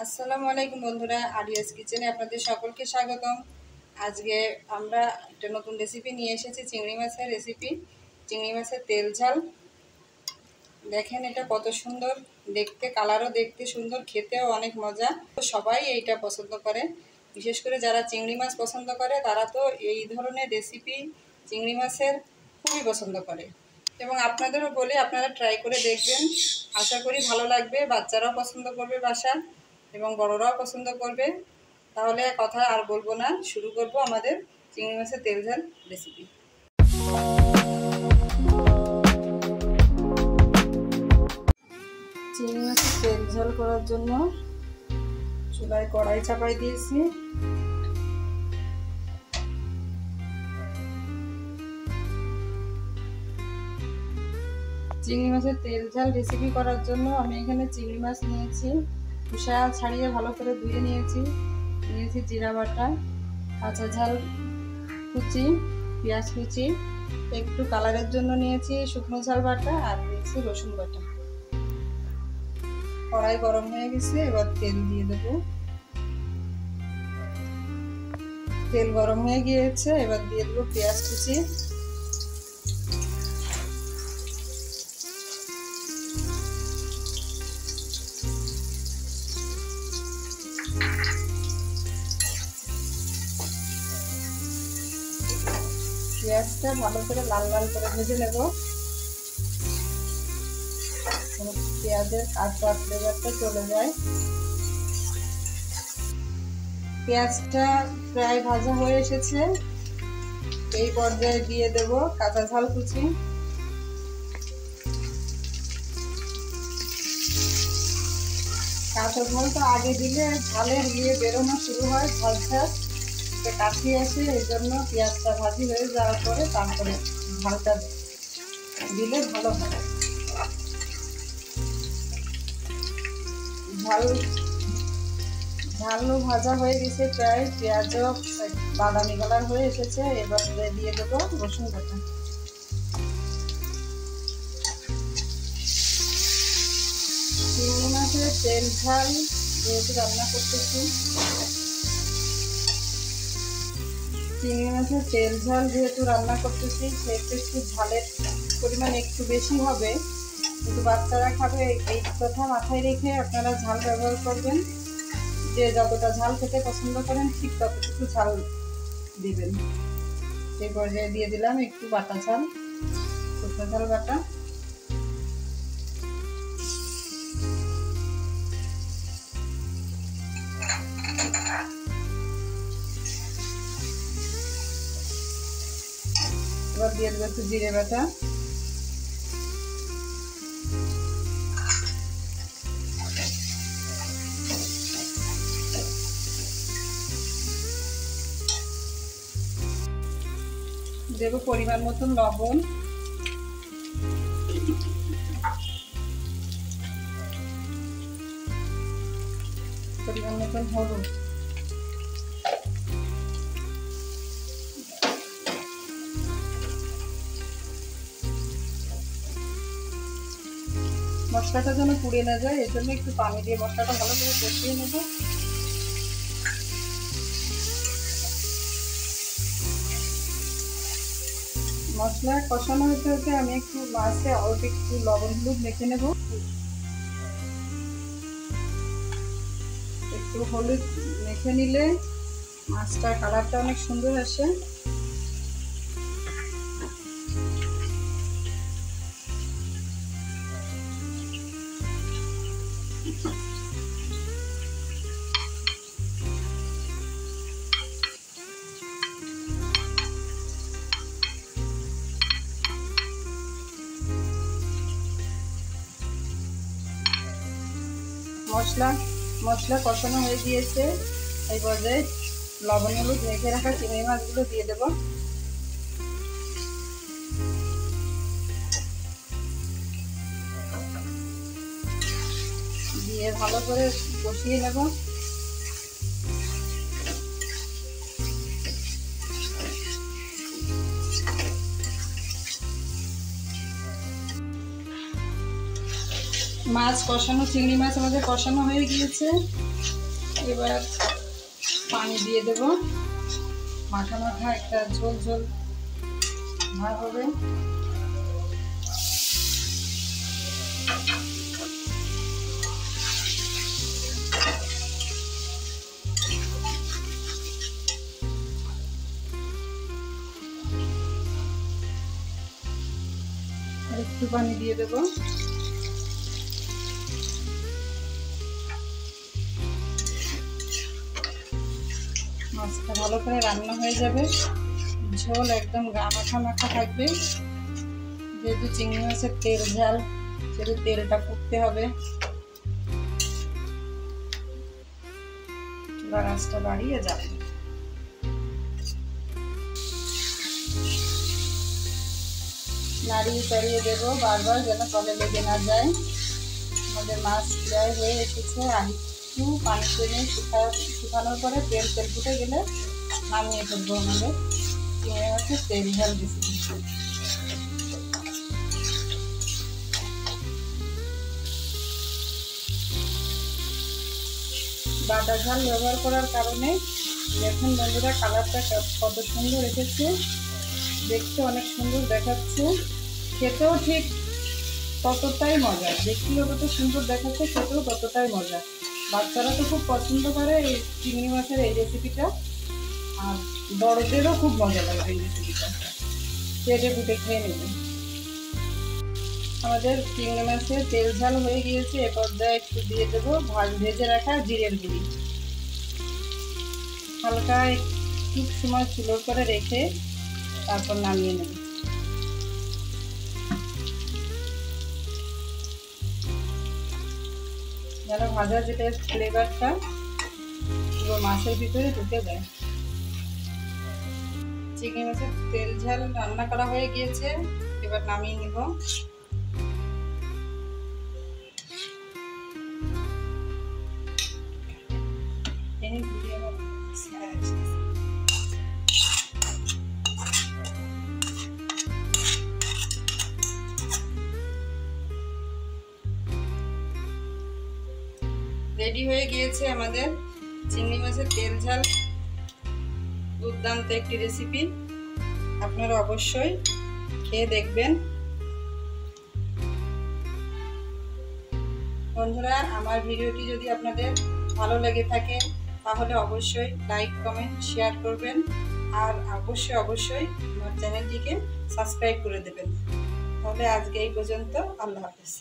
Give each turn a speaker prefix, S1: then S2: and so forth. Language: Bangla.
S1: আসসালামু আলাইকুম বন্ধুরা, আরিয়াস কিচেনে আপনাদের সকলকে স্বাগতম। আজকে আমরা একটা নতুন রেসিপি নিয়ে এসেছি, চিংড়ি মাছের রেসিপি। চিংড়ি মাছের তেল ঝাল। দেখেন এটা কত সুন্দর দেখতে, কালারও দেখতে সুন্দর, খেতেও অনেক মজা। সবাই এইটা পছন্দ করে, বিশেষ করে যারা চিংড়ি মাছ পছন্দ করে তারা তো এই ধরনের রেসিপি চিংড়ি মাছের খুবই পছন্দ করে। এবং আপনাদেরও বলি আপনারা ট্রাই করে দেখবেন, আশা করি ভালো লাগবে। বাচ্চারাও পছন্দ করবে বাসা, এবং বড়রাও পছন্দ করবে। তাহলে কথা আর বলবো না, শুরু করব আমাদের চিংড়ি মাছের তেল ঝাল রেসিপি। চিংড়ি মাছের তেল ঝাল করার জন্য চুলায় কড়াই চাপাই দিয়েছি। চিংড়ি মাছের তেল ঝাল রেসিপি করার জন্য আমি এখানে চিংড়ি মাছ নিয়েছি, খোসা ছাড়িয়ে ভালো করে ধুয়ে নিয়েছি জিরা বাটা, কাঁচা ঝাল কুচি, পেঁয়াজ কুচি, একটু কালারের জন্য নিয়েছি শুকনো ঝাল বাটা, আর দিয়েছি রসুন বাটা। কড়াই গরম হয়ে গেছে, এবার তেল দিয়ে দেবো। তেল গরম হয়ে গিয়েছে, এবার দিয়ে দেবো পেঁয়াজ কুচি, পেঁয়াজটা ভালো করে লাল লাল করে ভেজে নেব। পেঁয়াজের কাঁচা ফ্লেভারটা চলে যায়। পেঁয়াজটা প্রায় ভাজা হয়ে এসেছে, এই পর্যায়ে দিয়ে দেব কাঁচা ঝাল কুচি। কাঁচা ঝালটা আগে দিলে ঝালের বেরোনো শুরু হয়, ঝালটা কাশি আসে, এই জন্য পেঁয়াজটা ভাজি হয়ে যাওয়ার পরে তারপরে ঝালটা দিলে ভালো হয়। ঝালও ভাজা হয়ে গেছে প্রায়, পেঁয়াজও বাদামি কালার হয়ে এসেছে। এবার দিয়ে দেবো রসুন বাটা। চিংড়ি মাছের তেল ঝাল যেহেতু রান্না করতেছি, সেহেতু একটু ঝালের পরিমাণ একটু বেশি হবে, কিন্তু বাচ্চারা খাবে এই কথা মাথায় রেখে আপনারা ঝাল ব্যবহার করবেন। যে যতটা ঝাল খেতে পছন্দ করেন ঠিক ততটুকু ঝাল দিবেন। এই পর্যায়ে দিয়ে দিলাম একটু বাটা ঝাল, শুকনো ঝাল বাটা। এবার দিয়ে দেবো একটু জিরে বাটা, দেবো পরিমাণ মতন লবণ, পরিমাণ মতন হলুদ। মশলাটা যেন পুড়ে না যায়, এর জন্য একটু পানি দিয়ে মশলাটা ভালো করে কষিয়ে নেব। মশলা কষানো হতে হতে আমি একটু মাছে অল্প একটু লবণ হলুদ মেখে নেব। একটু হলুদ মেখে নিলে মাছটার কালারটা অনেক সুন্দর আসে। মশলা কষানো হয়ে গিয়েছে, এই পর্যায়ে লবণ হলুদ মেখে রাখা চিংড়ি মাছগুলো দিয়ে দেব। দিয়ে ভালো করে কষিয়ে নেব। মাছ কষানো, চিংড়ি মাছ আমাদের কষানো হয়ে গিয়েছে। এবার পানি দিয়ে দেব, মাখা মাখা একটা ঝোল ঝোল ভাব হবে। আর একটু পানি দিয়ে দেব। মাছটা ভালো করে রান্না হয়ে যাবে, ঝোল একদম গা মাখা মাখা থাকবে। যেহেতু চিংড়ি মাছের তেল ঝাল, সেহেতু তেলটা ফুটতে হবে। আঁচটা বাড়িয়ে যাবে। নাড়িয়ে চাড়িয়ে দেবো বারবার, যেন তলে লেগে না যায়। আমাদের মাছ প্রায় হয়ে এসেছে, আর একটু পানি টেনে শুকানোর পরে তেল ফুটে গেলে নামিয়ে ফেলবো আমাদের চিংড়ি মাছের তেল ঝাল রেসিপি। বাটা ঝাল ব্যবহার করার কারণে দেখুন বন্ধুরা কালারটা কত সুন্দর এসেছে, দেখতে অনেক সুন্দর দেখাচ্ছে, খেতেও ঠিক ততটাই মজা। দেখতেও কত সুন্দর দেখাচ্ছে, খেতেও ততটাই মজা। বাচ্চারা তো খুব পছন্দ করে এই চিংড়ি মাছের এই রেসিপিটা, আর বড়দেরও খুব মজা লাগবে এই রেসিপিটা, পেটে ফুটে খেয়ে নেবে। আমাদের চিংড়ি মাছের তেল ঝাল হয়ে গিয়েছে। এ পর্যায়ে একটু দিয়ে দেবো ভেজে রাখা জিরের গুঁড়ি। হালকা একটু সময় চুলোর করে রেখে তারপর নামিয়ে নেব। যেন ভাজা যেটা ফ্লেভারটা পুরো মাছের ভিতরে ঢুকে যায়। চিংড়ি মাছের তেল ঝাল রান্না করা হয়ে গিয়েছে, এবার নামিয়ে নিব। রেডি হয়ে গিয়েছে আমাদের চিংড়ি মাছের তেল ঝাল, দুর্দান্ত একটি রেসিপি। আপনারা অবশ্যই খেয়ে দেখবেন। বন্ধুরা, আমার ভিডিওটি যদি আপনাদের ভালো লেগে থাকে তাহলে অবশ্যই লাইক, কমেন্ট, শেয়ার করবেন, আর অবশ্যই আমার চ্যানেলটিকে সাবস্ক্রাইব করে দেবেন। তাহলে আজকে এই পর্যন্ত। আল্লাহ হাফেজ।